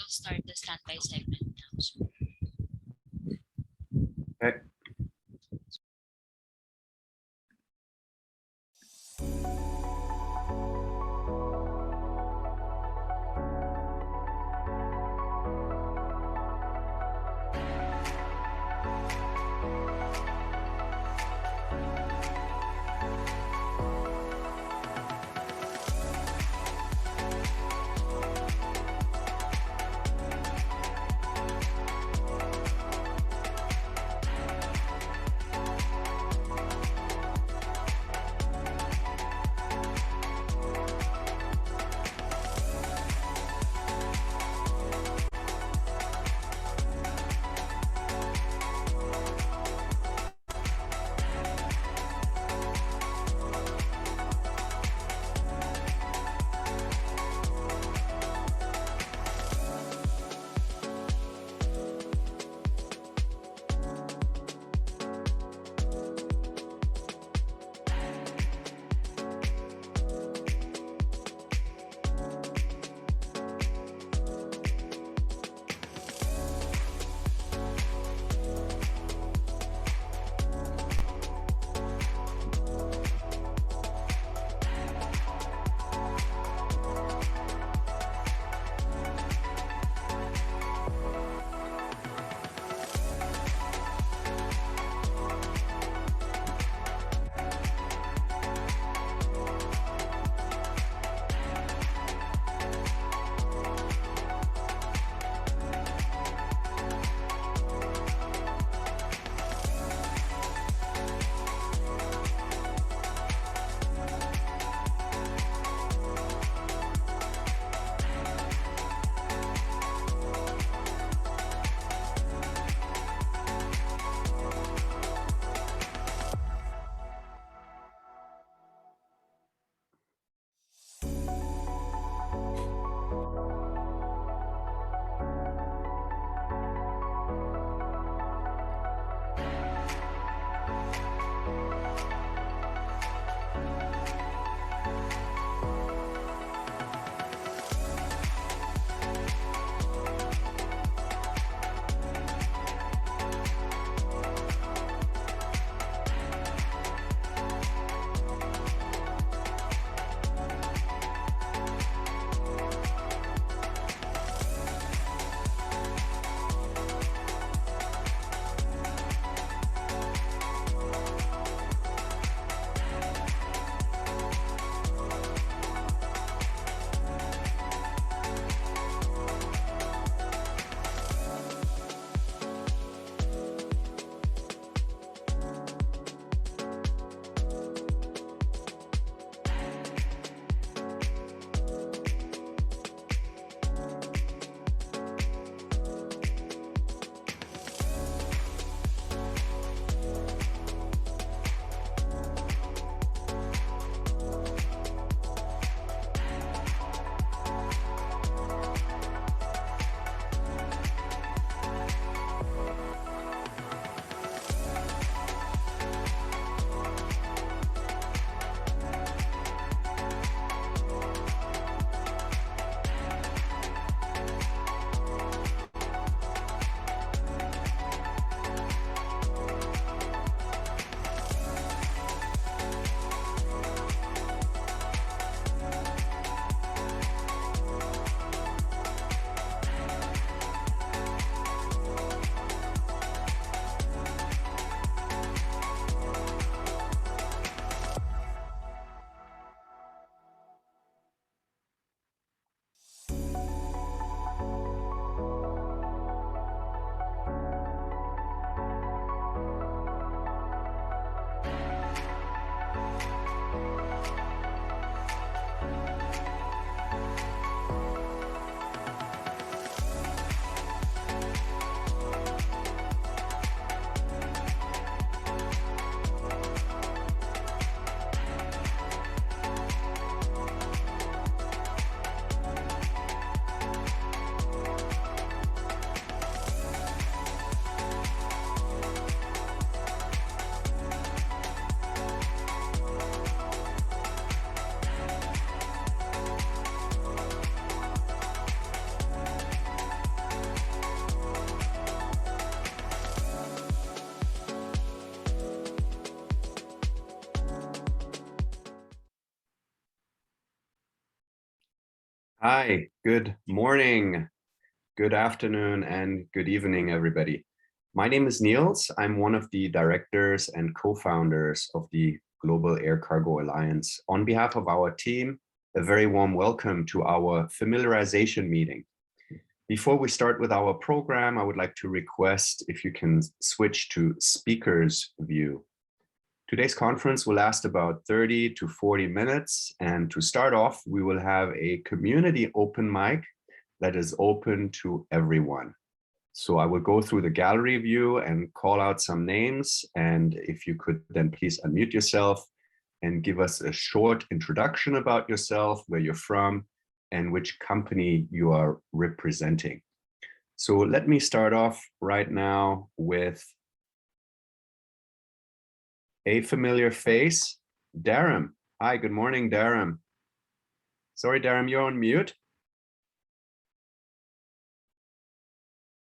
start the standby segment now. So, Okay. Hi, good morning, good afternoon, and good evening, everybody. My name is Niels. I'm one of the directors and co-founders of the Global Air Cargo Alliance. On behalf of our team, a very warm welcome to our familiarization meeting. Before we start with our program, I would like to request if you can switch to speakers view. Today's conference will last about 30 to 40 minutes. And to start off, we will have a community open mic that is open to everyone. So I will go through the gallery view and call out some names. And if you could then please unmute yourself and give us a short introduction about yourself, where you're from, and which company you are representing. So let me start off right now with a familiar face, Daram. Hi, good morning, Daram. Sorry, Daram, you're on mute.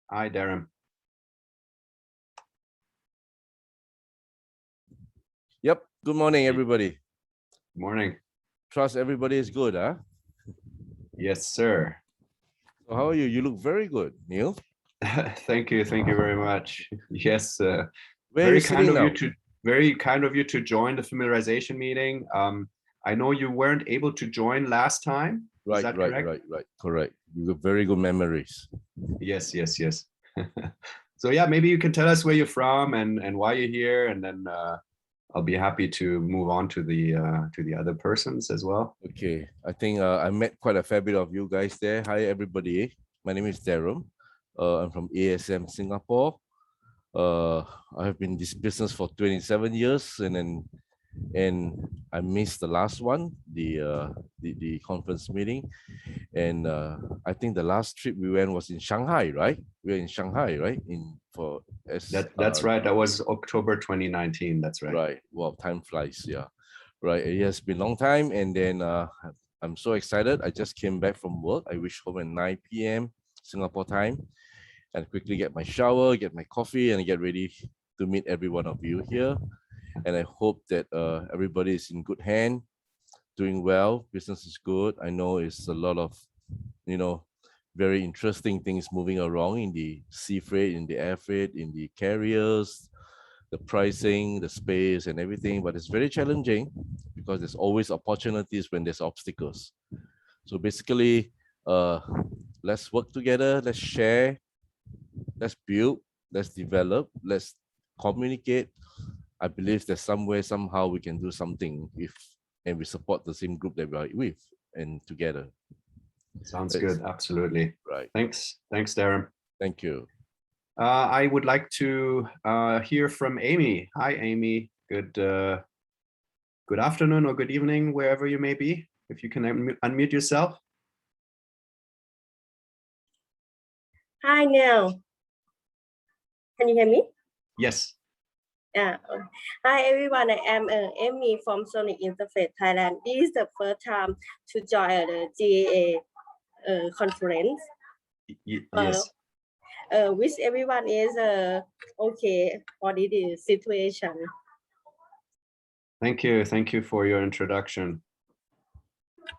Hi, Daram. Yep. Good morning, everybody. Good morning. Trust everybody is good, huh? Yes, sir. So how are you? You look very good, Neil. Thank you very much. Yes, Where very are you kind sitting of now? you to join the familiarization meeting. I know you weren't able to join last time. Is that correct? Correct. You got very good memories. Yes. So yeah, maybe you can tell us where you're from and why you're here, and then I'll be happy to move on to the other persons as well. Okay. I think I met quite a fair bit of you guys there. Hi, everybody. My name is Darum. I'm from ASM Singapore. I have been in this business for 27 years, and I missed the last one, the conference meeting. And I think the last trip we went was in Shanghai, right? We were in Shanghai, right? That's right. That was October 2019. That's right. Right. Well, time flies. Yeah. Right. It has been a long time, and then I'm so excited. I just came back from work. I reached home at 9 p.m. Singapore time, and quickly get my shower, get my coffee, and get ready to meet every one of you here. And I hope that everybody is in good hand, doing well. Business is good. I know it's a lot of, very interesting things moving around in the sea freight, in the air freight, in the carriers, the pricing, the space, and everything. But it's very challenging because there's always opportunities when there's obstacles. So basically, let's work together, let's share, let's build, let's develop, let's communicate. I believe that somewhere, somehow we can do something and we support the same group that we are with and together. Sounds good. Absolutely. Right. Thanks, Darren. Thank you. I would like to hear from Amy. Hi, Amy. Good afternoon or good evening, wherever you may be. If you can unmute yourself. Hi, Neil. Can you hear me? Yes. Yeah. Hi, everyone. I am Amy from Sonic Interface Thailand. This is the first time to join the GAA conference. Yes. Wish everyone is okay for this situation. Thank you for your introduction.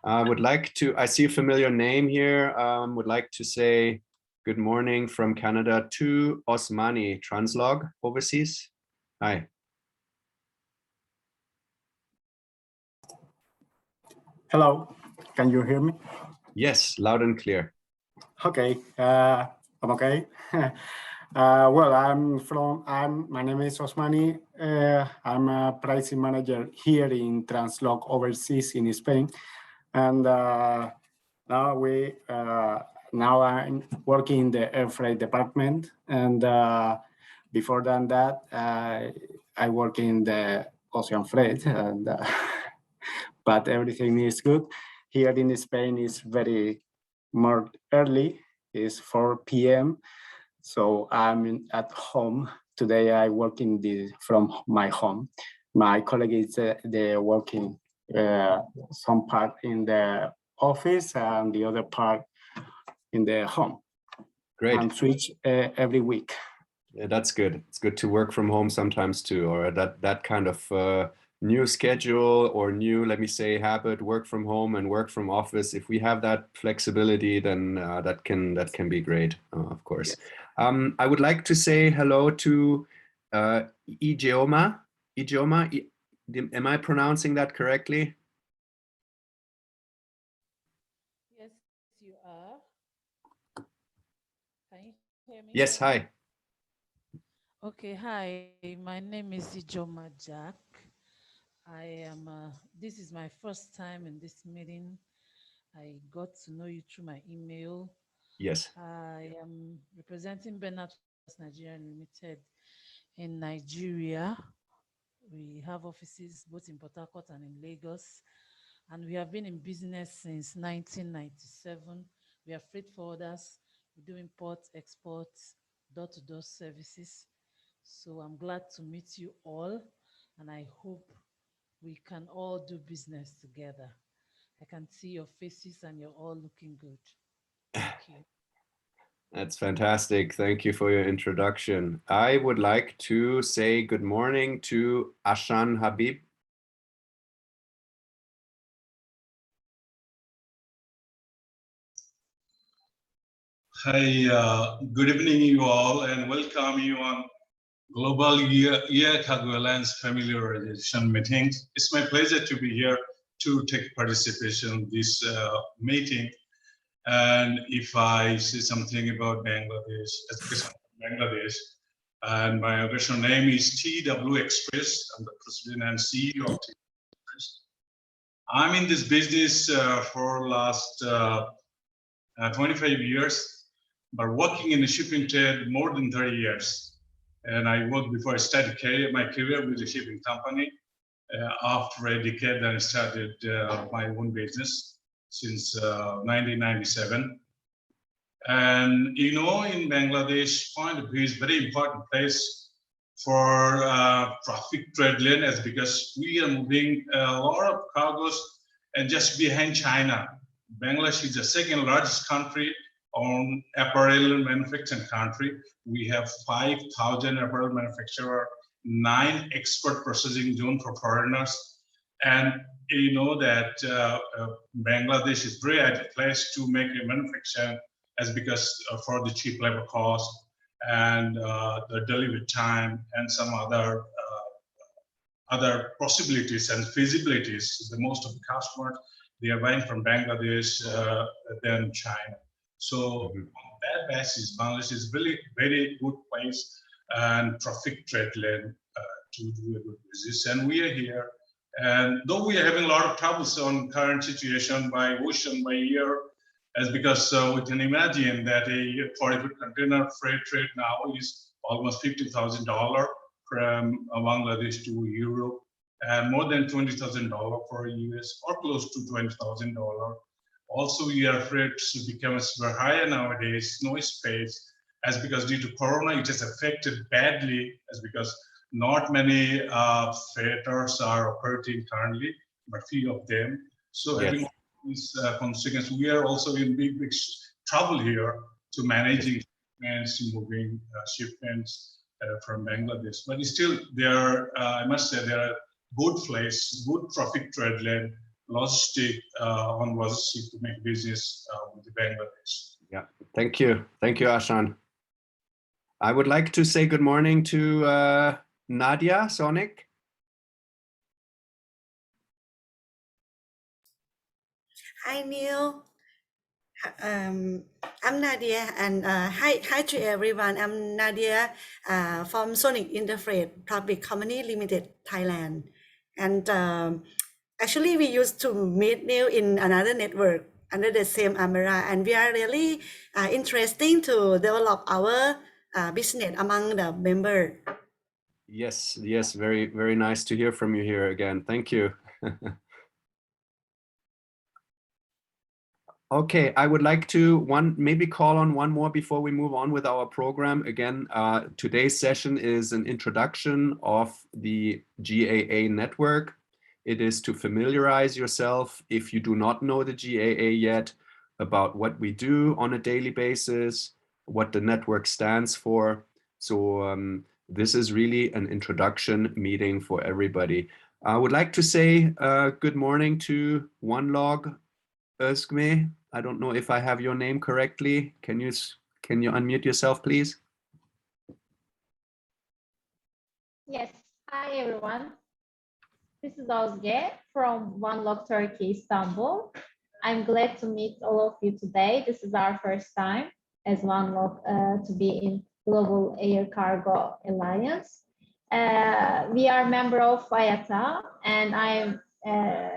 I would like to, I see a familiar name here. Would like to say good morning from Canada to Osmani Translog overseas. Hi. Hello, can you hear me? Yes, loud and clear. Okay, I'm okay. Well, my name is Osmani. I'm a pricing manager here in Translog overseas in Spain. And now I'm working in the air freight department. And before that, I work in the ocean freight. And, but everything is good. Here in Spain is very more early, it's 4 p.m. So I'm at home. Today I work from my home. My colleague is they're working some part in the office and the other part in the home. Great. And switch every week. Yeah, that's good. It's good to work from home sometimes too, or that kind of new schedule or new, let me say, habit, work from home and work from office, if we have that flexibility, then that can be great, of course. Yes. I would like to say hello to Ijeoma. Am I pronouncing that correctly? Yes, you are. Can you hear me? Yes, hi. Okay, hi. My name is Ijoma Jack. This is my first time in this meeting. I got to know you through my email. Yes. I am representing Bernard Nigeria Limited in Nigeria. We have offices both in Port Harcourt and in Lagos, and we have been in business since 1997. We are freight forwarders. We do import, export, door-to-door services. So I'm glad to meet you all, and I hope we can all do business together. I can see your faces and you're all looking good. Thank you. That's fantastic. Thank you for your introduction. I would like to say good morning to Ashan Habib. Hi, good evening you all, and welcome you on Global Air Cargo Alliance Familiarization meetings. It's my pleasure to be here to take participation in this meeting. And if I say something about Bangladesh, as Bangladesh, and my official name is TW Express. I'm the president and CEO of TW Express. I'm in this business for last 25 years, but working in the shipping trade more than 30 years. And I worked before I started my career with the shipping company. After a decade, I started my own business since 1997. And you know, in Bangladesh, point of view is very important place for traffic trade lane, as because we are moving a lot of cargos, and just behind China. Bangladesh is the second largest country on apparel manufacturing country. We have 5,000 apparel manufacturer, 9 export processing zone for foreigners. And you know that Bangladesh is very ideal place to make a manufacturing, as because for the cheap labor cost and the delivery time and some other possibilities and feasibilities. The most of the customers, they are buying from Bangladesh than China. So on that basis, Bangladesh is really very good place and traffic trade lane to do a good business. And we are here. And though we are having a lot of troubles on current situation by ocean, by air, as because we can imagine that a 40-foot container freight trade now is almost $50,000 from Bangladesh to Europe, and more than $20,000 for US, or close to $20,000. Also, air freight becomes very higher nowadays, no space, as because due to Corona, it has affected badly, as because not many freighters are operating currently, but few of them. So yes. Having these consequences, we are also in big trouble here to managing shipments, moving shipments from Bangladesh. But still, there, I must say, there are good place, good traffic trade lane, logistic on logistic to make business with the Bangladesh. Yeah, thank you, Ashan. I would like to say good morning to Nadia Sonic. Hi, Neil. I'm Nadia, and hi to everyone. I'm Nadia from Sonic Interfreight Public Company Limited, Thailand. And actually, we used to meet Neil in another network under the same umbrella, and we are really interesting to develop our business among the members. Yes, very, very nice to hear from you here again. Thank you. Okay, I would like to maybe call on one more before we move on with our program. Again, today's session is an introduction of the GAA network. It is to familiarize yourself, if you do not know the GAA yet, about what we do on a daily basis, what the network stands for. So this is really an introduction meeting for everybody. I would like to say good morning to OneLog Özgme. I don't know if I have your name correctly. Can you unmute yourself, please? Yes. Hi, everyone. This is Özge from OneLog Turkey, Istanbul. I'm glad to meet all of you today. This is our first time as OneLog to be in Global Air Cargo Alliance. We are member of IATA, and I'm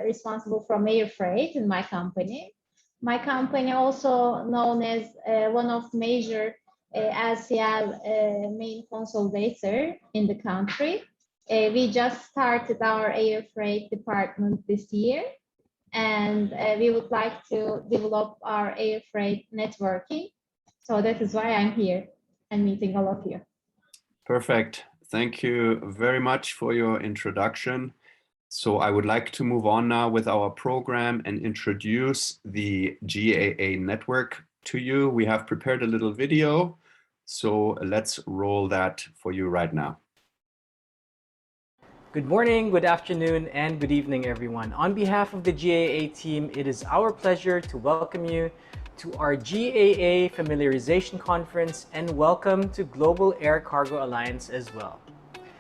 responsible for air freight in my company. My company also known as one of major LCL main consolidator in the country. We just started our air freight department this year, and we would like to develop our air freight networking. So that is why I'm here and meeting all of you. Perfect. Thank you very much for your introduction. So I would like to move on now with our program and introduce the GAA network to you. We have prepared a little video, so let's roll that for you right now. Good morning, good afternoon, and good evening, everyone. On behalf of the GAA team, it is our pleasure to welcome you to our GAA Familiarization Conference, and welcome to Global Air Cargo Alliance as well.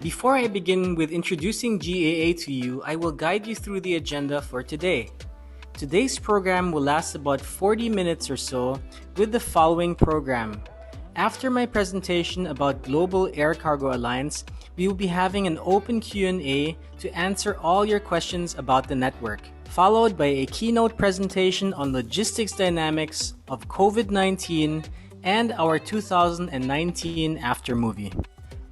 Before I begin with introducing GAA to you, I will guide you through the agenda for today. Today's program will last about 40 minutes or so with the following program. After my presentation about Global Air Cargo Alliance, we will be having an open Q&A to answer all your questions about the network, followed by a keynote presentation on logistics dynamics of COVID-19 and our 2019 after movie.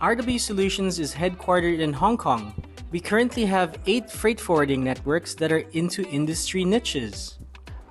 RW Solutions is headquartered in Hong Kong. We currently have 8 freight forwarding networks that are into industry niches.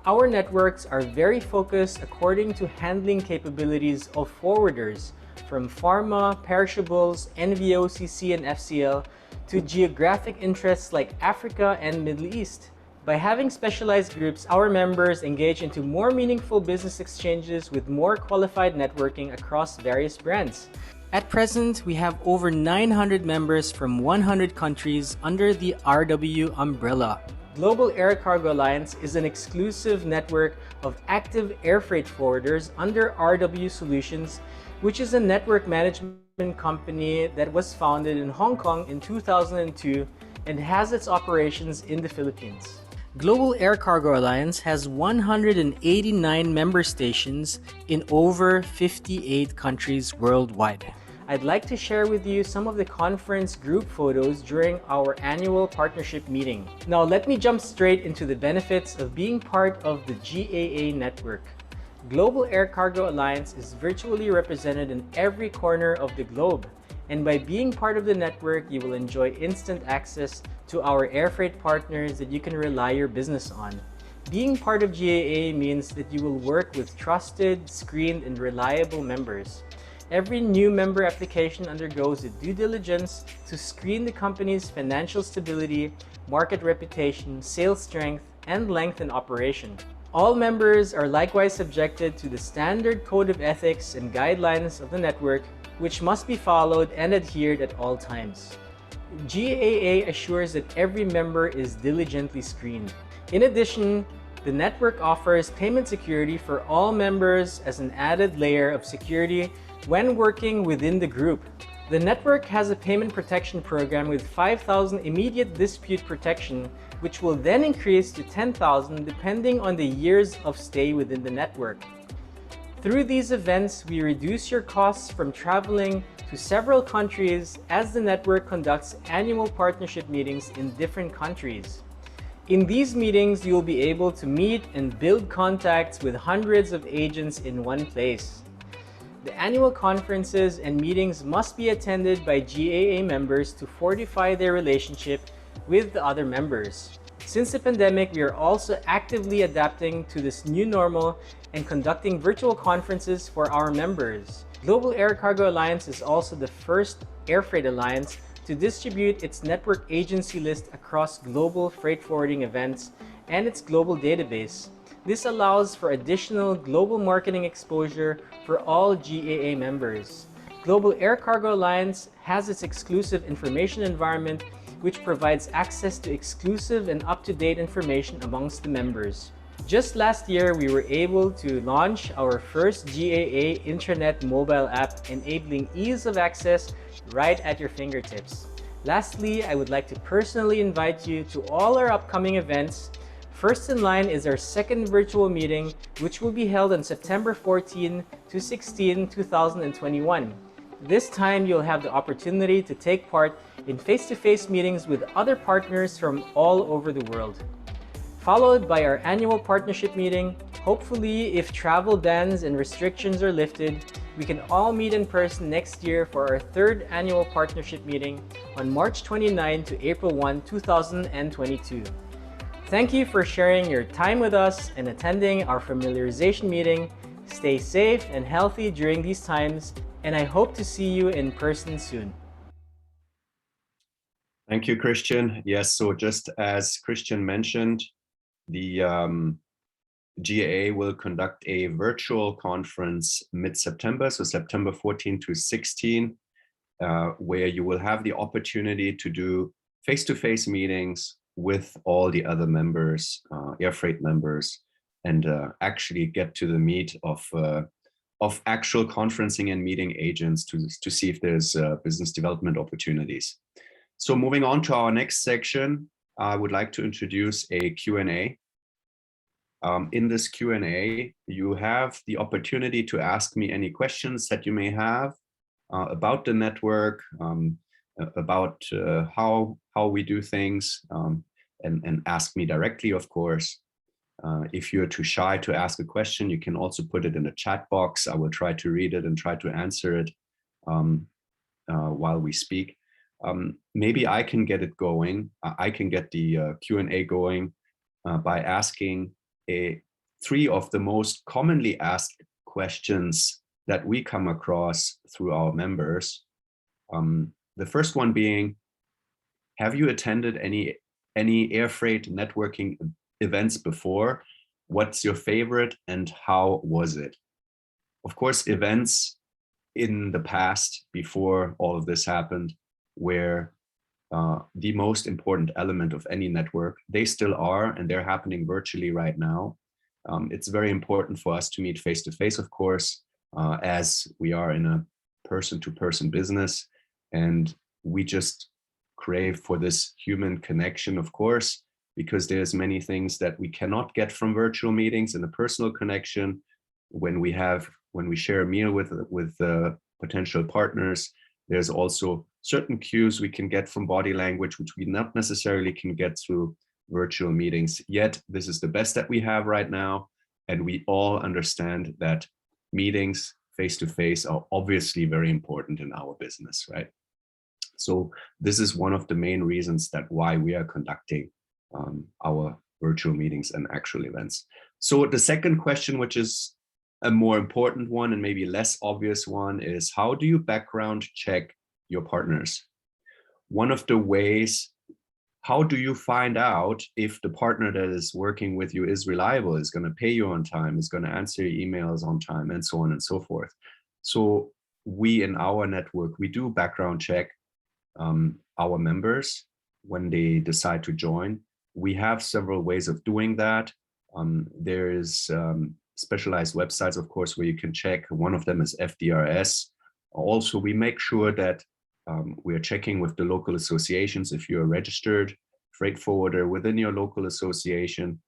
Our networks are very focused according to handling capabilities of forwarders, from pharma, perishables, NVOCC and FCL, to geographic interests like Africa and Middle East. By having specialized groups, our members engage into more meaningful business exchanges with more qualified networking across various brands. At present, we have over 900 members from 100 countries under the RW umbrella. Global Air Cargo Alliance is an exclusive network of active air freight forwarders under RW Solutions, which is a network management company that was founded in Hong Kong in 2002 and has its operations in the Philippines. Global Air Cargo Alliance has 189 member stations in over 58 countries worldwide. I'd like to share with you some of the conference group photos during our annual partnership meeting. Now let me jump straight into the benefits of being part of the GAA network. Global Air Cargo Alliance is virtually represented in every corner of the globe, and by being part of the network, you will enjoy instant access to our air freight partners that you can rely your business on. Being part of GAA means that you will work with trusted, screened, and reliable members. Every new member application undergoes a due diligence to screen the company's financial stability, market reputation, sales strength, and length in operation. All members are likewise subjected to the standard code of ethics and guidelines of the network, which must be followed and adhered at all times. GAA assures that every member is diligently screened. In addition, the network offers payment security for all members as an added layer of security when working within the group. The network has a payment protection program with 5,000 immediate dispute protection, which will then increase to 10,000 depending on the years of stay within the network. Through these events, we reduce your costs from traveling to several countries as the network conducts annual partnership meetings in different countries. In these meetings, you will be able to meet and build contacts with hundreds of agents in one place. The annual conferences and meetings must be attended by GAA members to fortify their relationship with the other members. Since the pandemic, we are also actively adapting to this new normal and conducting virtual conferences for our members. Global Air Cargo Alliance is also the first air freight alliance to distribute its network agency list across global freight forwarding events and its global database. This allows for additional global marketing exposure for all GAA members. Global Air Cargo Alliance has its exclusive information environment which provides access to exclusive and up-to-date information amongst the members. Just last year, we were able to launch our first GAA intranet mobile app, enabling ease of access right at your fingertips. Lastly, I would like to personally invite you to all our upcoming events. First in line is our second virtual meeting, which will be held on September 14 to 16, 2021. This time, you'll have the opportunity to take part in face-to-face meetings with other partners from all over the world. Followed by our annual partnership meeting. Hopefully, if travel bans and restrictions are lifted, we can all meet in person next year for our third annual partnership meeting on March 29 to April 1, 2022. Thank you for sharing your time with us and attending our familiarization meeting. Stay safe and healthy during these times, and I hope to see you in person soon. Thank you, Christian. Yes, so just as Christian mentioned, the GAA will conduct a virtual conference mid-September, so September 14 to 16, where you will have the opportunity to do face-to-face meetings with all the other members, air freight members, and actually get to the meat of actual conferencing and meeting agents to see if there's business development opportunities. So moving on to our next section, I would like to introduce a Q&A. In this Q&A, you have the opportunity to ask me any questions that you may have about the network, about how we do things, and ask me directly, of course. If you're too shy to ask a question, you can also put it in the chat box. I will try to read it and try to answer it while we speak. Maybe I can get it going. I can get the Q&A going by asking three of the most commonly asked questions that we come across through our members. The first one being, have you attended any air freight networking events before? What's your favorite and how was it? Of course, events in the past, before all of this happened, were the most important element of any network. They still are, and they're happening virtually right now. It's very important for us to meet face-to-face, of course, as we are in a person-to-person business, and we just crave for this human connection, of course, because there's many things that we cannot get from virtual meetings and a personal connection. When we share a meal with potential partners, there's also certain cues we can get from body language, which we not necessarily can get through virtual meetings. Yet this is the best that we have right now, and we all understand that meetings face-to-face are obviously very important in our business, right? So this is one of the main reasons that why we are conducting our virtual meetings and actual events. So the second question, which is a more important one and maybe less obvious one, is how do you background check your partners? One of the ways, how do you find out if the partner that is working with you is reliable, is going to pay you on time, is going to answer your emails on time, and so on and so forth? So we in our network, we do background check our members when they decide to join. We have several ways of doing that. There is specialized websites, of course, where you can check. One of them is FDRS. Also, we make sure that we are checking with the local associations if you're a registered freight forwarder within your local association.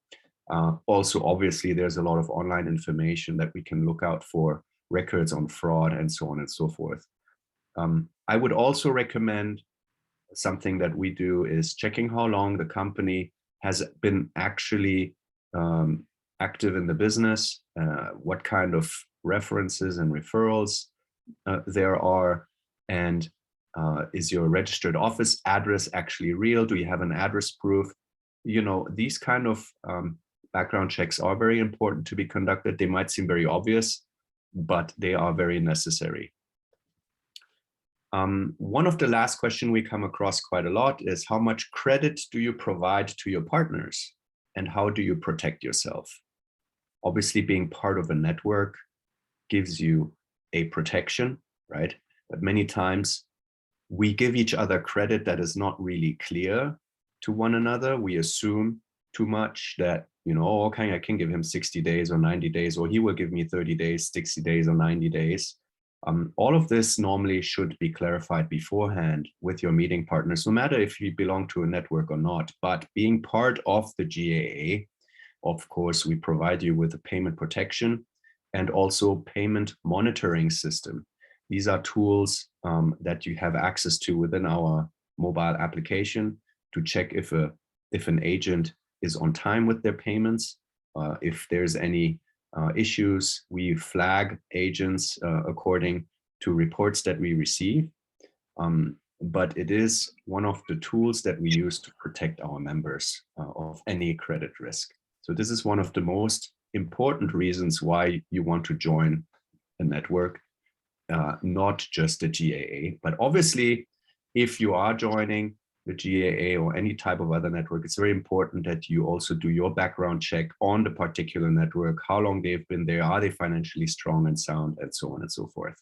Also, obviously, there's a lot of online information that we can look out for, records on fraud and so on and so forth. I would also recommend something that we do is checking how long the company has been actually active in the business, what kind of references and referrals there are, and is your registered office address actually real? Do you have an address proof? You know, these kind of background checks are very important to be conducted. They might seem very obvious, but they are very necessary. One of the last questions we come across quite a lot is how much credit do you provide to your partners and how do you protect yourself? Obviously, being part of a network gives you a protection, right? But many times we give each other credit that is not really clear to one another. We assume too much that, you know, oh, okay, I can give him 60 days or 90 days, or he will give me 30 days, 60 days or 90 days. All of this normally should be clarified beforehand with your meeting partners, no matter if you belong to a network or not. But being part of the GAA, of course, we provide you with a payment protection and also payment monitoring system. These are tools that you have access to within our mobile application to check if an agent is on time with their payments. If there's any issues, we flag agents according to reports that we receive. But it is one of the tools that we use to protect our members of any credit risk. So this is one of the most important reasons why you want to join a network, not just the GAA. But obviously, if you are joining the GAA or any type of other network, it's very important that you also do your background check on the particular network, how long they've been there, are they financially strong and sound, and so on and so forth.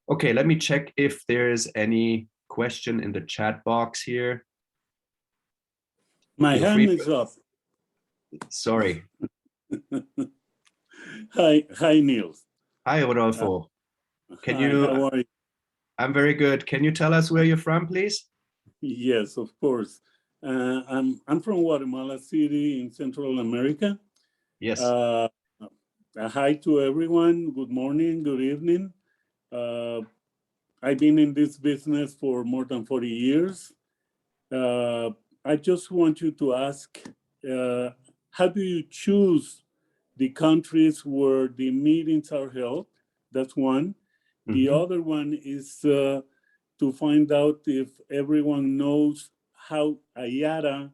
Okay, let me check if there's any question in the chat box here. My hand is up. Sorry. Hi, Niels. Hi, Rodolfo. Can you? How are you? I'm very good. Can you tell us where you're from, please? Yes, of course. I'm from Guatemala City in Central America. Yes. Hi to everyone. Good morning, good evening. I've been in this business for more than 40 years. I just want you to ask, how do you choose the countries where the meetings are held? That's one. The other one is to find out if everyone knows how IATA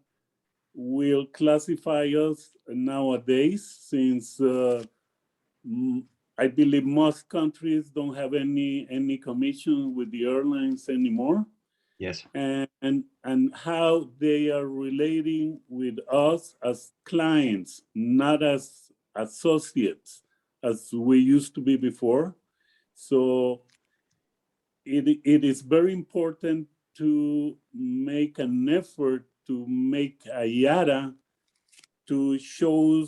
will classify us nowadays, since I believe most countries don't have any commission with the airlines anymore. Yes. And how they are relating with us as clients, not as associates, as we used to be before. So it is very important to make an effort to make IATA to show,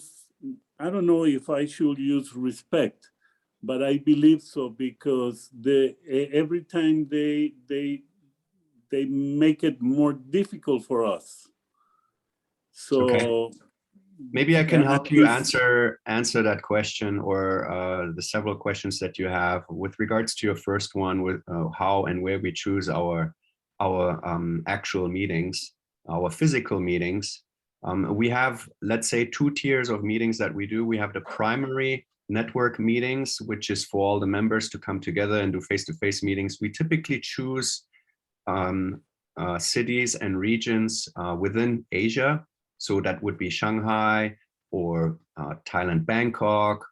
I don't know if I should use respect, but I believe so, because every time they make it more difficult for us. So okay. Maybe I can help you answer that question, or the several questions that you have with regards to your first one, with how and where we choose our actual meetings, our physical meetings. We have, let's say, 2 tiers of meetings that we do. We have the primary network meetings, which is for all the members to come together and do face-to-face meetings. We typically choose cities and regions within Asia. So that would be Shanghai or Thailand, Bangkok,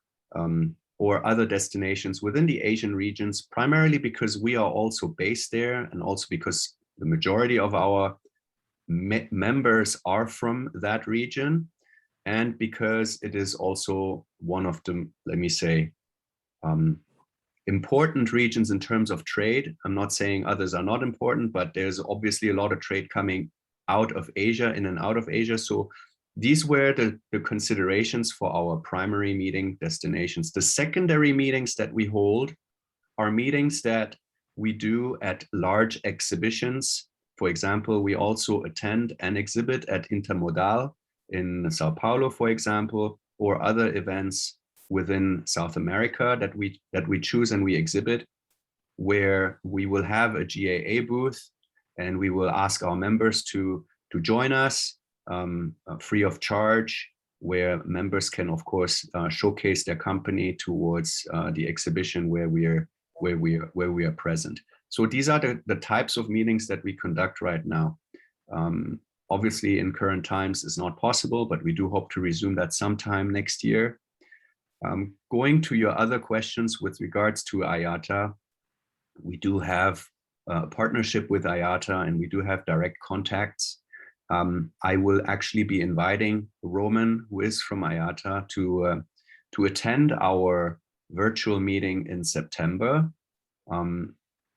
or other destinations within the Asian regions, primarily because we are also based there, and also because the majority of our members are from that region, and because it is also one of the, let me say, important regions in terms of trade. I'm not saying others are not important, but there's obviously a lot of trade coming out of Asia, in and out of Asia. So these were the considerations for our primary meeting destinations. The secondary meetings that we hold are meetings that we do at large exhibitions. For example, we also attend an exhibit at Intermodal in Sao Paulo, for example, or other events within South America that we choose and we exhibit, where we will have a GAA booth, and we will ask our members to join us free of charge, where members can, of course, showcase their company towards the exhibition where we are present. So these are the types of meetings that we conduct right now. Obviously, in current times, it's not possible, but we do hope to resume that sometime next year. Going to your other questions with regards to IATA, we do have a partnership with IATA, and we do have direct contacts. I will actually be inviting Roman, who is from IATA, to attend our virtual meeting in September.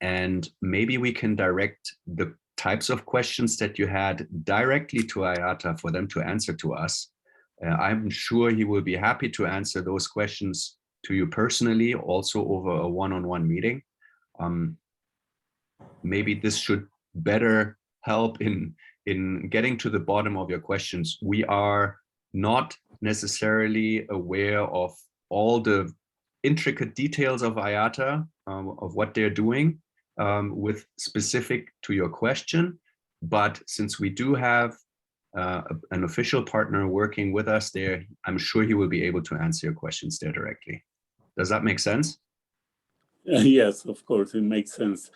and maybe we can direct the types of questions that you had directly to IATA for them to answer to us. I'm sure he will be happy to answer those questions to you personally, also over a one-on-one meeting. Maybe this should better help in getting to the bottom of your questions. We are not necessarily aware of all the intricate details of IATA, of what they're doing with specific to your question. But since we do have an official partner working with us there, I'm sure he will be able to answer your questions there directly. Does that make sense? Yes, of course, it makes sense.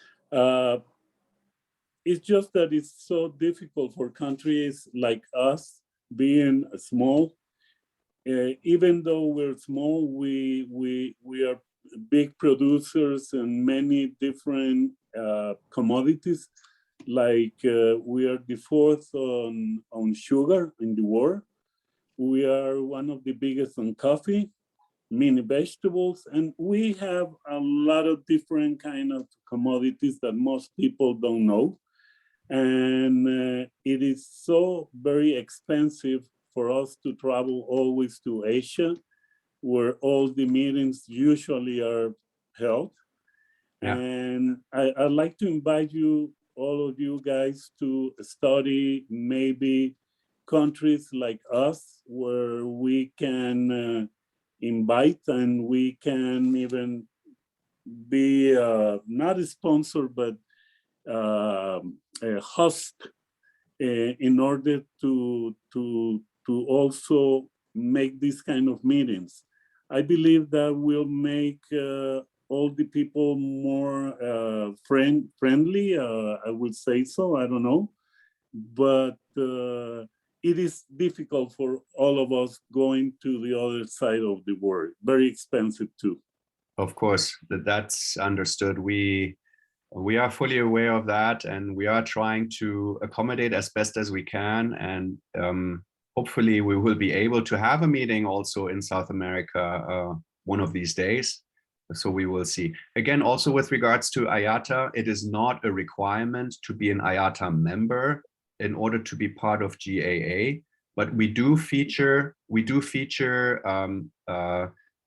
It's just that it's so difficult for countries like us, being small. Even though we're small, we are big producers in many different commodities. Like we are the fourth on sugar in the world. We are one of the biggest on coffee, mini vegetables, and we have a lot of different kind of commodities that most people don't know. And it is so very expensive for us to travel always to Asia, where all the meetings usually are held. Yeah. And I'd like to invite you, all of you guys, to study maybe countries like us, where we can invite and we can even be not a sponsor, but a host in order to also make these kind of meetings. I believe that will make all the people more friendly. I would say so. I don't know, but it is difficult for all of us going to the other side of the world. Very expensive too. Of course, that's understood. We are fully aware of that, and we are trying to accommodate as best as we can. And hopefully we will be able to have a meeting also in South America one of these days. So we will see. Again, also with regards to IATA, it is not a requirement to be an IATA member in order to be part of GAA, but we do feature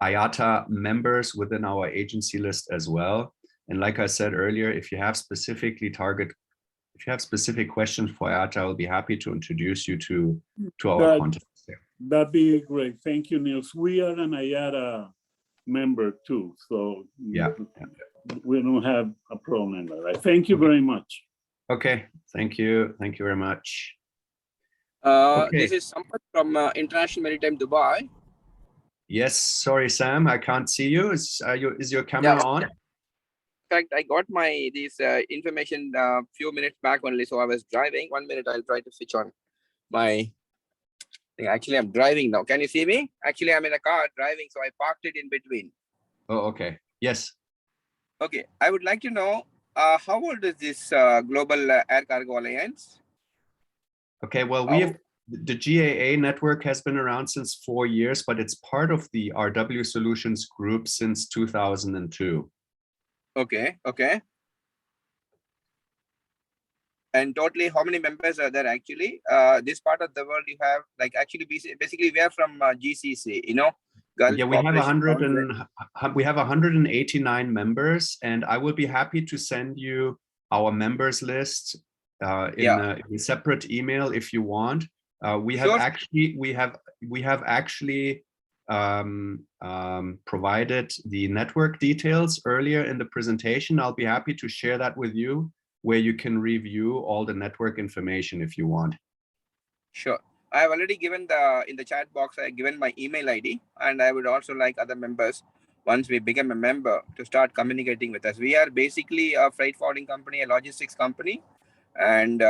IATA members within our agency list as well. And like I said earlier, if you have specific questions for IATA, I'll be happy to introduce you to our contacts there. That'd be great. Thank you, Niels. We are an IATA member too, so yeah, we don't have a problem with that. Thank you very much. Okay, thank you very much. This is Sampath from International Maritime Dubai. Yes, sorry, Sam, I can't see you. Is your camera on? In fact, I got this information a few minutes back only, so I was driving. 1 minute, I'll try to switch on my thing. Actually, I'm driving now. Can you see me? Actually, I'm in a car driving, so I parked it in between. Oh, okay. Yes. Okay, I would like to know how old is this Global Air Cargo Alliance? Okay, well, the GAA network has been around since 4 years, but it's part of the RW Solutions Group since 2002. Okay. And totally, how many members are there actually? This part of the world you have, like, actually, basically, we are from GCC, you know? Gulf yeah, we have 189 members, and I will be happy to send you our members list in a separate email if you want. We have actually provided the network details earlier in the presentation. I'll be happy to share that with you, where you can review all the network information if you want. Sure. I have already given in the chat box, I have given my email ID, and I would also like other members, once we become a member, to start communicating with us. We are basically a freight forwarding company, a logistics company, and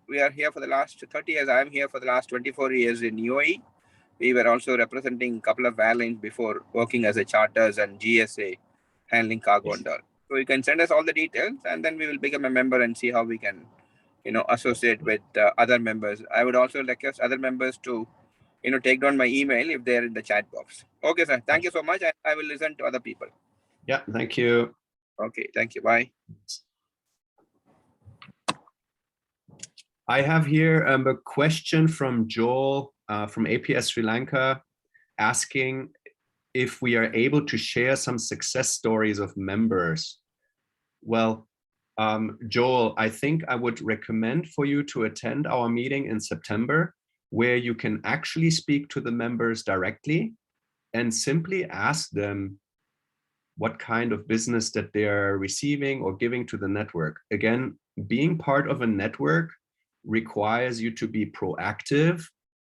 we are here for the last 30 years. I'm here for the last 24 years in UAE. We were also representing a couple of airlines before, working as a charters and GSA, handling cargo and all. So you can send us all the details, and then we will become a member and see how we can, associate with other members. I would also request other members to, take down my email if they're in the chat box. Okay, sir. Thank you so much. I will listen to other people. Yeah, thank you. Okay, thank you. Bye. I have here a question from Joel from APS Sri Lanka, asking if we are able to share some success stories of members. Well, Joel, I think I would recommend for you to attend our meeting in September, where you can actually speak to the members directly and simply ask them what kind of business that they're receiving or giving to the network. Again, being part of a network requires you to be proactive.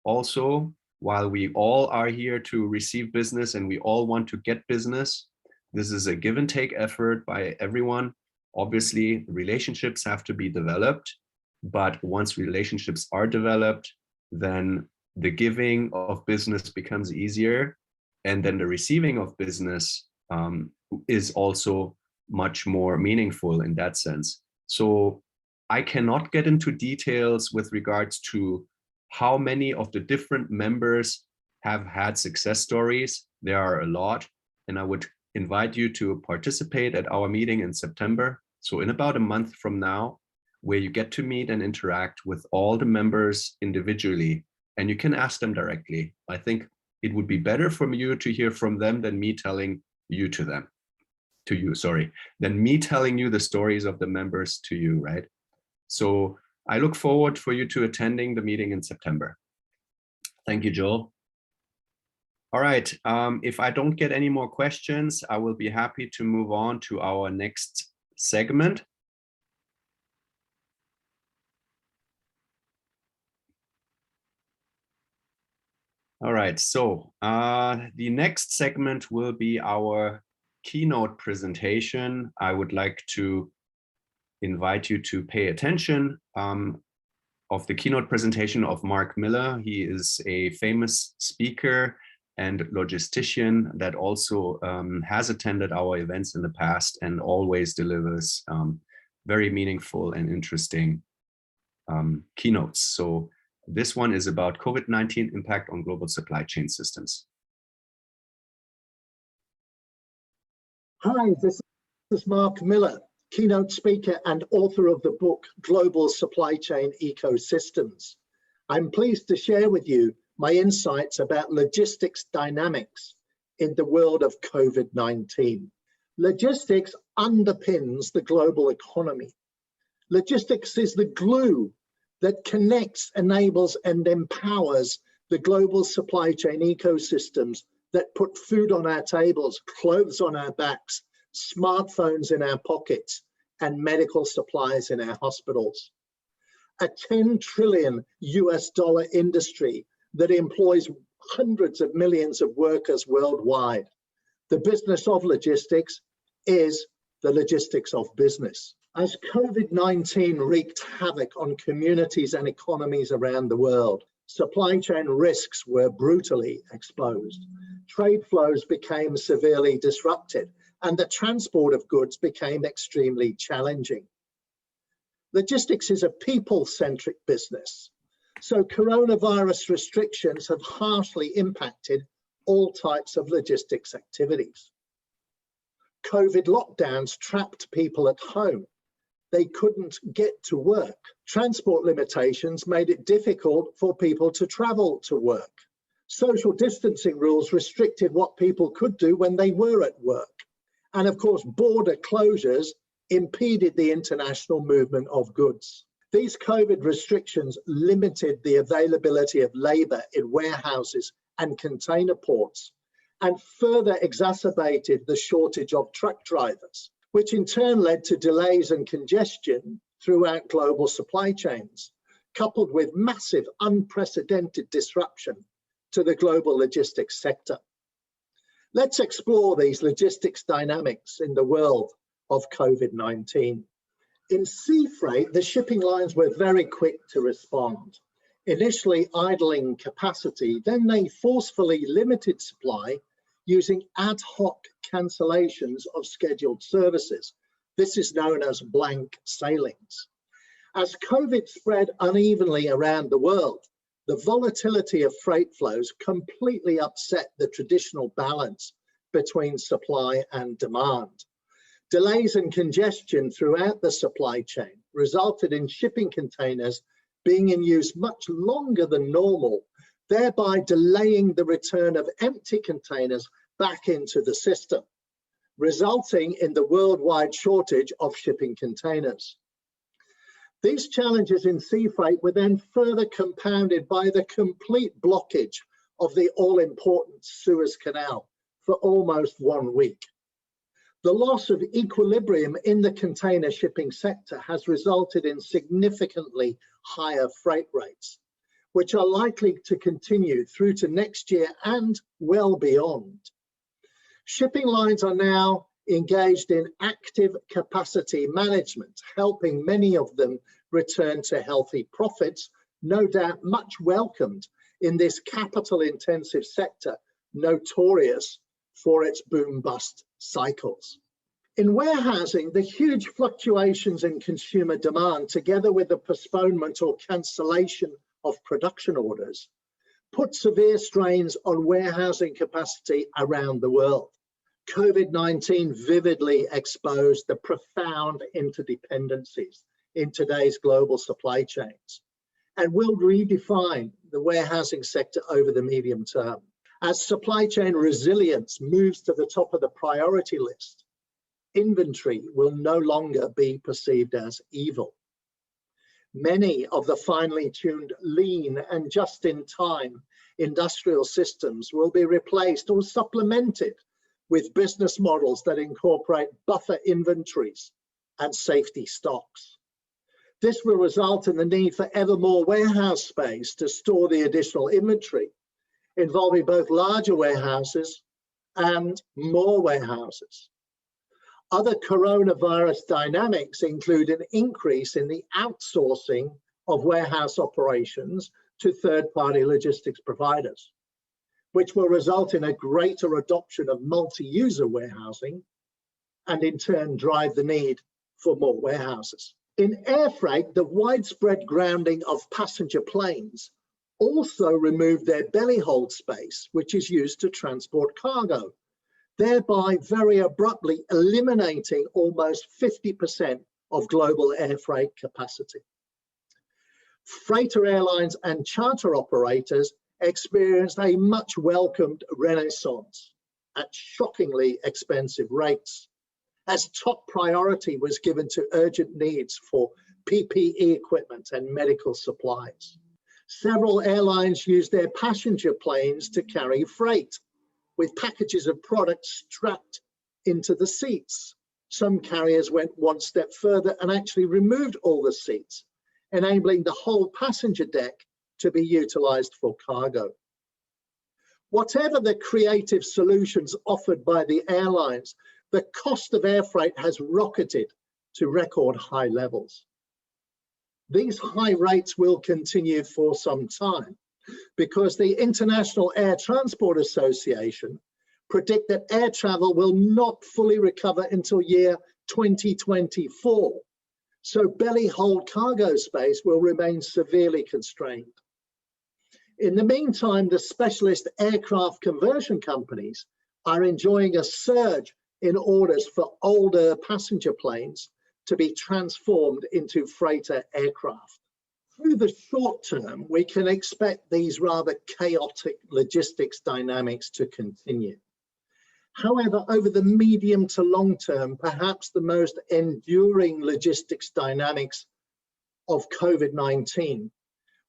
Also, while we all are here to receive business and we all want to get business, this is a give and take effort by everyone. Obviously, relationships have to be developed, but once relationships are developed, then the giving of business becomes easier, and then the receiving of business is also much more meaningful in that sense. So I cannot get into details with regards to how many of the different members have had success stories. There are a lot, and I would invite you to participate at our meeting in September. So in about a month from now, where you get to meet and interact with all the members individually, and you can ask them directly. I think it would be better for you to hear from them than me telling you than me telling you the stories of the members to you, right? So I look forward for you to attending the meeting in September. Thank you, Joel. All right, if I don't get any more questions, I will be happy to move on to our next segment. All right, so the next segment will be our keynote presentation. I would like to invite you to pay attention of the keynote presentation of Mark Miller. He is a famous speaker and logistician that also has attended our events in the past and always delivers very meaningful and interesting keynotes. So this one is about COVID-19 impact on global supply chain systems. Hi, this is Mark Miller, keynote speaker and author of the book, Global Supply Chain Ecosystems. I'm pleased to share with you my insights about logistics dynamics in the world of COVID-19. Logistics underpins the global economy. Logistics is the glue that connects, enables, and empowers the global supply chain ecosystems that put food on our tables, clothes on our backs, smartphones in our pockets, and medical supplies in our hospitals. A $10 trillion US industry that employs hundreds of millions of workers worldwide. The business of logistics is the logistics of business. As COVID-19 wreaked havoc on communities and economies around the world, supply chain risks were brutally exposed. Trade flows became severely disrupted, and the transport of goods became extremely challenging. Logistics is a people-centric business, so coronavirus restrictions have harshly impacted all types of logistics activities. COVID lockdowns trapped people at home. They couldn't get to work. Transport limitations made it difficult for people to travel to work. Social distancing rules restricted what people could do when they were at work. And of course, border closures impeded the international movement of goods. These COVID restrictions limited the availability of labor in warehouses and container ports, and further exacerbated the shortage of truck drivers, which in turn led to delays and congestion throughout global supply chains, coupled with massive, unprecedented disruption to the global logistics sector. Let's explore these logistics dynamics in the world of COVID-19. In sea freight, the shipping lines were very quick to respond, initially idling capacity, then they forcefully limited supply using ad hoc cancellations of scheduled services. This is known as blank sailings. As COVID spread unevenly around the world, the volatility of freight flows completely upset the traditional balance between supply and demand. Delays and congestion throughout the supply chain resulted in shipping containers being in use much longer than normal, thereby delaying the return of empty containers back into the system, resulting in the worldwide shortage of shipping containers. These challenges in sea freight were then further compounded by the complete blockage of the all-important Suez Canal for almost 1 week. The loss of equilibrium in the container shipping sector has resulted in significantly higher freight rates, which are likely to continue through to next year and well beyond. Shipping lines are now engaged in active capacity management, helping many of them return to healthy profits, no doubt much welcomed in this capital-intensive sector, notorious for its boom-bust cycles. In warehousing, the huge fluctuations in consumer demand, together with the postponement or cancellation of production orders, put severe strains on warehousing capacity around the world. COVID-19 vividly exposed the profound interdependencies in today's global supply chains and will redefine the warehousing sector over the medium term. As supply chain resilience moves to the top of the priority list, inventory will no longer be perceived as evil. Many of the finely tuned lean and just-in-time industrial systems will be replaced or supplemented with business models that incorporate buffer inventories and safety stocks. This will result in the need for ever more warehouse space to store the additional inventory, involving both larger warehouses and more warehouses. Other coronavirus dynamics include an increase in the outsourcing of warehouse operations to third-party logistics providers, which will result in a greater adoption of multi-user warehousing and in turn drive the need for more warehouses. In air freight, the widespread grounding of passenger planes also removed their belly hold space, which is used to transport cargo, thereby very abruptly eliminating almost 50% of global air freight capacity. Freighter airlines and charter operators experienced a much welcomed renaissance at shockingly expensive rates, as top priority was given to urgent needs for PPE equipment and medical supplies. Several airlines used their passenger planes to carry freight, with packages of products strapped into the seats. Some carriers went one step further and actually removed all the seats, enabling the whole passenger deck to be utilized for cargo. Whatever the creative solutions offered by the airlines, the cost of air freight has rocketed to record high levels. These high rates will continue for some time because the International Air Transport Association predict that air travel will not fully recover until year 2024. So belly hold cargo space will remain severely constrained. In the meantime, the specialist aircraft conversion companies are enjoying a surge in orders for older passenger planes to be transformed into freighter aircraft. Through the short term, we can expect these rather chaotic logistics dynamics to continue. However, over the medium to long term, perhaps the most enduring logistics dynamics of COVID-19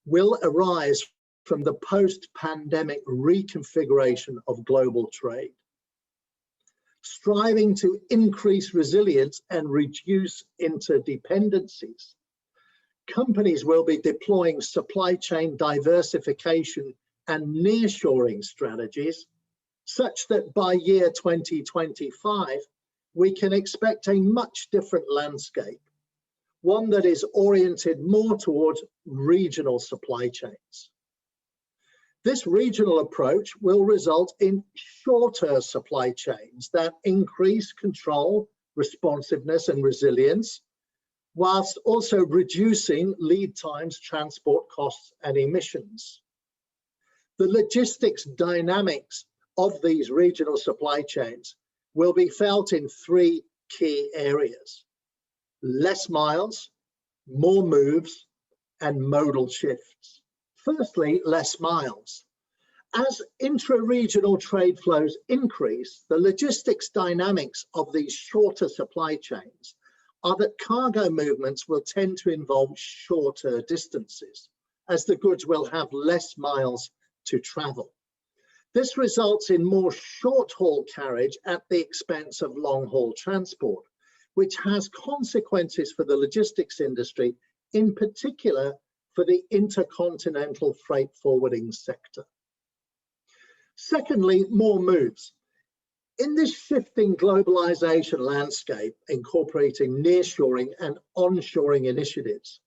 will arise from the post-pandemic reconfiguration of global trade. Striving to increase resilience and reduce interdependencies, companies will be deploying supply chain diversification and nearshoring strategies such that by year 2025, we can expect a much different landscape, one that is oriented more towards regional supply chains. This regional approach will result in shorter supply chains that increase control, responsiveness, and resilience, whilst also reducing lead times, transport costs, and emissions. The logistics dynamics of these regional supply chains will be felt in three key areas: less miles, more moves, and modal shifts. Firstly, less miles. As intra-regional trade flows increase, the logistics dynamics of these shorter supply chains are that cargo movements will tend to involve shorter distances, as the goods will have less miles to travel. This results in more short-haul carriage at the expense of long-haul transport, which has consequences for the logistics industry, in particular for the intercontinental freight forwarding sector. Secondly, more moves. In this shifting globalization landscape, incorporating nearshoring and onshoring initiatives,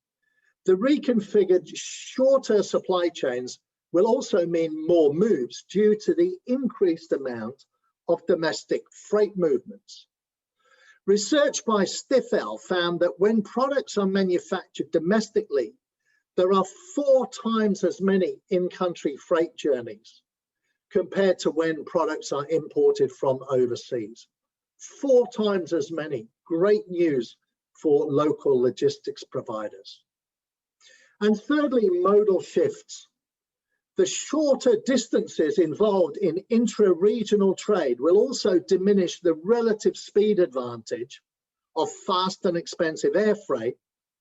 the reconfigured shorter supply chains will also mean more moves due to the increased amount of domestic freight movements. Research by Stifel found that when products are manufactured domestically, there are 4 times as many in-country freight journeys compared to when products are imported from overseas. 4 times as many. Great news for local logistics providers. And thirdly, modal shifts. The shorter distances involved in intra-regional trade will also diminish the relative speed advantage of fast and expensive air freight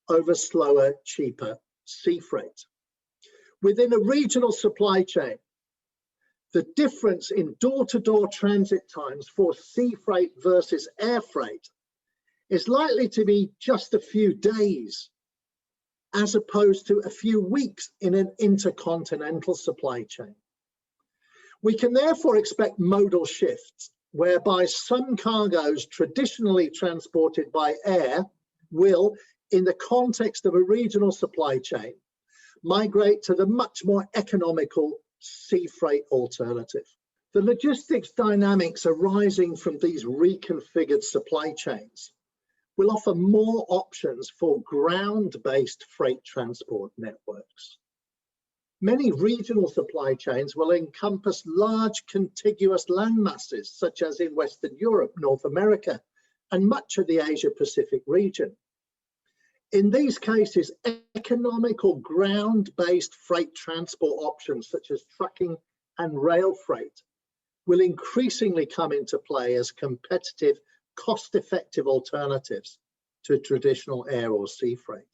over slower, cheaper sea freight. Within a regional supply chain, the difference in door-to-door transit times for sea freight versus air freight is likely to be just a few days, as opposed to a few weeks in an intercontinental supply chain. We can therefore expect modal shifts, whereby some cargoes traditionally transported by air will, in the context of a regional supply chain, migrate to the much more economical sea freight alternative. The logistics dynamics arising from these reconfigured supply chains will offer more options for ground-based freight transport networks. Many regional supply chains will encompass large contiguous land masses, such as in Western Europe, North America, and much of the Asia-Pacific region. In these cases, economical ground-based freight transport options such as trucking and rail freight will increasingly come into play as competitive, cost-effective alternatives to traditional air or sea freight.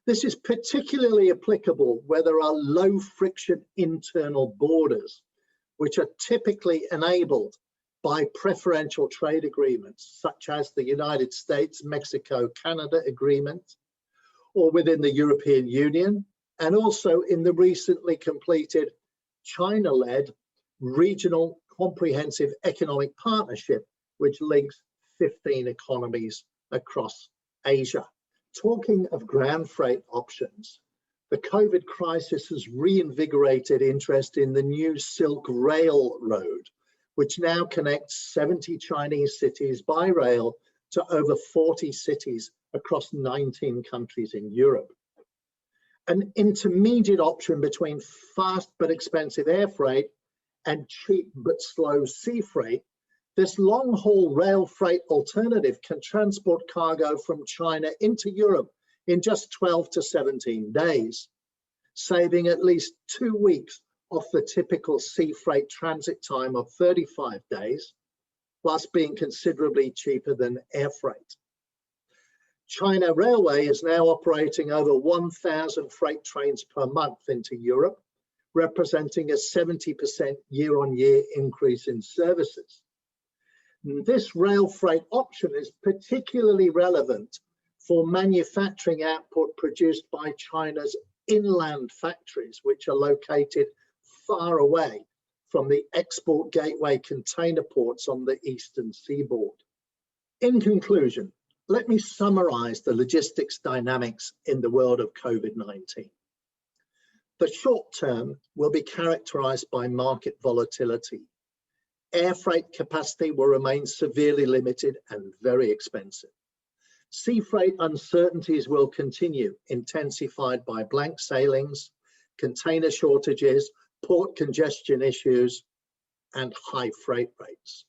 This is particularly applicable where there are low-friction internal borders, which are typically enabled by preferential trade agreements, such as the United States, Mexico, Canada agreement, or within the European Union, and also in the recently completed China-led Regional Comprehensive Economic Partnership, which links 15 economies across Asia. Talking of ground freight options, the COVID crisis has reinvigorated interest in the new Silk Railroad, which now connects 70 Chinese cities by rail to over 40 cities across 19 countries in Europe. An intermediate option between fast but expensive air freight and cheap but slow sea freight, this long-haul rail freight alternative can transport cargo from China into Europe in just 12 to 17 days, saving at least 2 weeks off the typical sea freight transit time of 35 days, whilst being considerably cheaper than air freight. China Railway is now operating over 1,000 freight trains per month into Europe, representing a 70% year-on-year increase in services. This rail freight option is particularly relevant for manufacturing output produced by China's inland factories, which are located far away from the export gateway container ports on the eastern seaboard. In conclusion, let me summarize the logistics dynamics in the world of COVID-19. The short term will be characterized by market volatility. Air freight capacity will remain severely limited and very expensive. Sea freight uncertainties will continue, intensified by blank sailings, container shortages, port congestion issues, and high freight rates.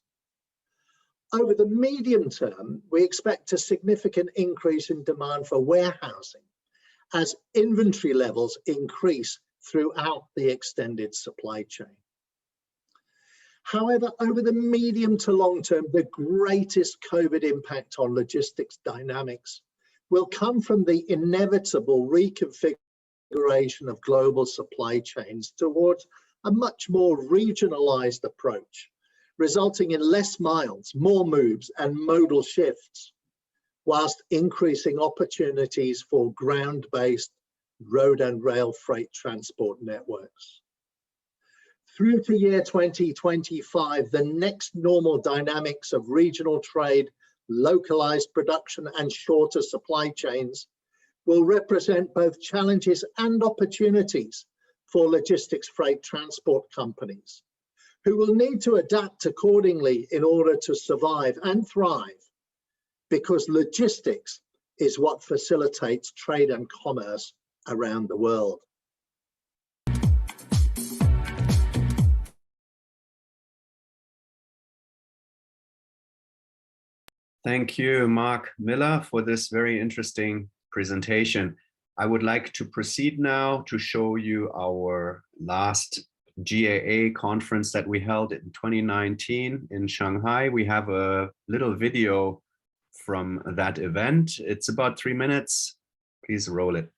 Over the medium term, we expect a significant increase in demand for warehousing as inventory levels increase throughout the extended supply chain. However, over the medium to long term, the greatest COVID impact on logistics dynamics will come from the inevitable reconfiguration of global supply chains towards a much more regionalized approach, resulting in less miles, more moves, and modal shifts, whilst increasing opportunities for ground-based road and rail freight transport networks. Through to year 2025, the next normal dynamics of regional trade, localized production, and shorter supply chains will represent both challenges and opportunities for logistics freight transport companies, who will need to adapt accordingly in order to survive and thrive, because logistics is what facilitates trade and commerce around the world. Thank you, Mark Miller, for this very interesting presentation. I would like to proceed now to show you our last GAA conference that we held in 2019 in Shanghai. We have a little video from that event. It's about 3 minutes. Please roll it.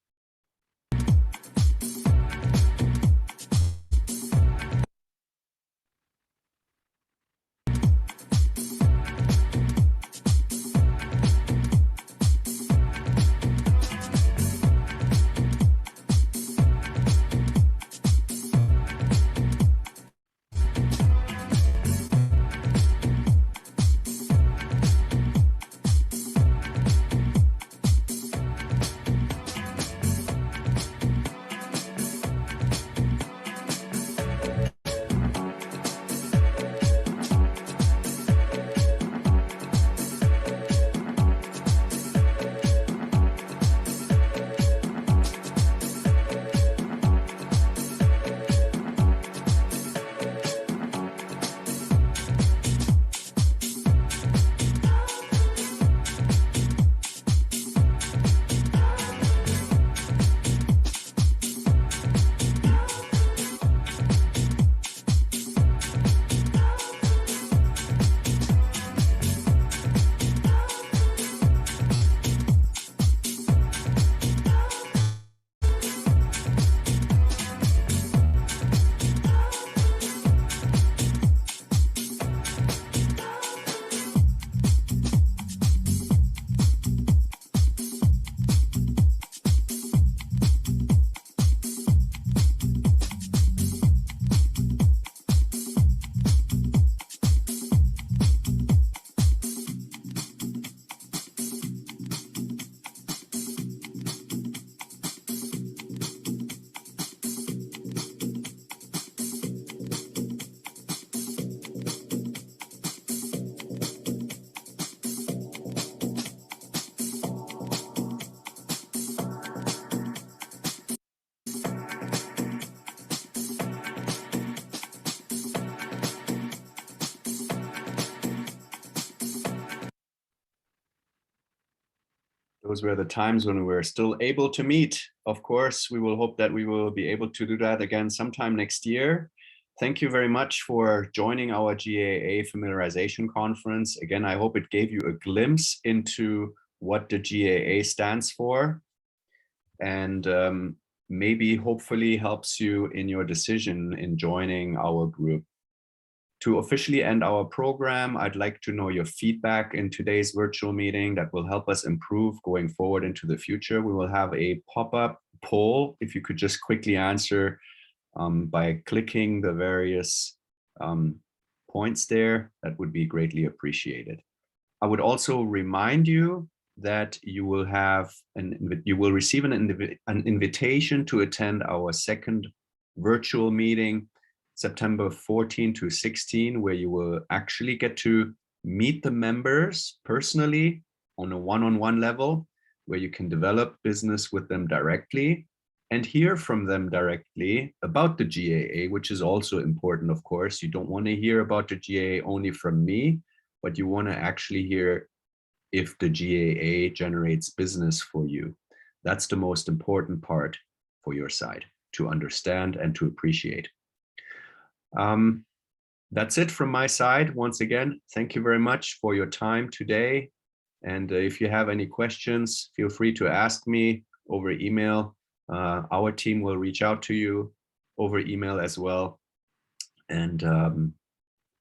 Those were the times when we were still able to meet. Of course, we will hope that we will be able to do that again sometime next year. Thank you very much for joining our GAA Familiarization Conference. Again, I hope it gave you a glimpse into what the GAA stands for, and maybe hopefully helps you in your decision in joining our group. To officially end our program, I'd like to know your feedback in today's virtual meeting that will help us improve going forward into the future. We will have a pop-up poll. If you could just quickly answer by clicking the various points there, that would be greatly appreciated. I would also remind you that you will receive an invitation to attend our second virtual meeting, September 14 to 16, where you will actually get to meet the members personally on a one-on-one level, where you can develop business with them directly and hear from them directly about the GAA, which is also important, of course. You don't want to hear about the GAA only from me, but you want to actually hear if the GAA generates business for you. That's the most important part for your side, to understand and to appreciate. That's it from my side. Once again, thank you very much for your time today. And if you have any questions, feel free to ask me over email. Our team will reach out to you over email as well. And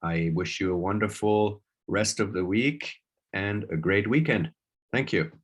I wish you a wonderful rest of the week and a great weekend. Thank you.